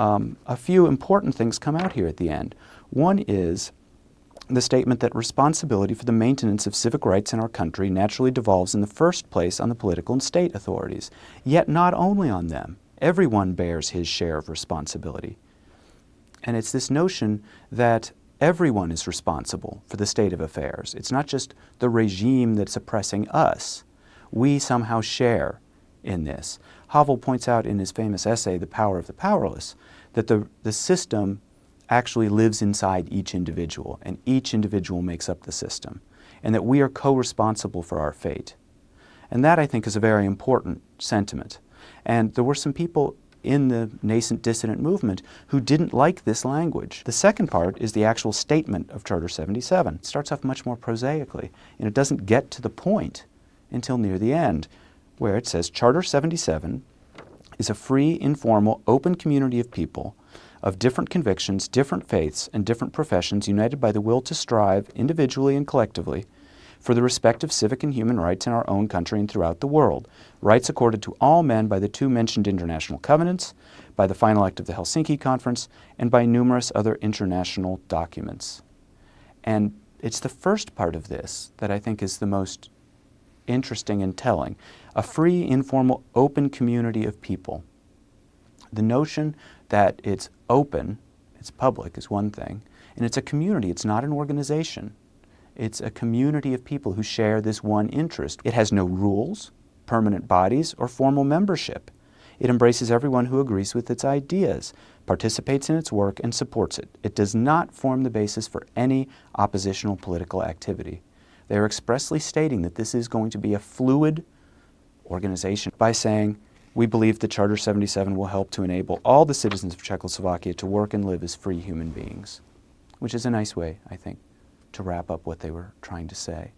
a few important things come out here at the end. One is the statement that responsibility for the maintenance of civic rights in our country naturally devolves in the first place on the political and state authorities, yet not only on them. Everyone bears his share of responsibility. And it's this notion that everyone is responsible for the state of affairs. It's not just the regime that's oppressing us. We somehow share in this. Havel points out in his famous essay, The Power of the Powerless, that the system actually lives inside each individual, and each individual makes up the system, and that we are co-responsible for our fate. And that, I think, is a very important sentiment. And there were some people in the nascent dissident movement who didn't like this language. The second part is the actual statement of Charter 77. It starts off much more prosaically, and it doesn't get to the point until near the end, where it says, Charter 77 is a free, informal, open community of people of different convictions, different faiths, and different professions, united by the will to strive, individually and collectively, for the respect of civic and human rights in our own country and throughout the world, rights accorded to all men by the two mentioned international covenants, by the final act of the Helsinki Conference, and by numerous other international documents. And it's the first part of this that I think is the most interesting and telling. A free, informal, open community of people. The notion that it's open, it's public, is one thing, and it's a community, it's not an organization. It's a community of people who share this one interest. It has no rules, permanent bodies, or formal membership. It embraces everyone who agrees with its ideas, participates in its work, and supports it. It does not form the basis for any oppositional political activity. They are expressly stating that this is going to be a fluid organization by saying, we believe that Charter 77 will help to enable all the citizens of Czechoslovakia to work and live as free human beings, which is a nice way, I think, to wrap up what they were trying to say.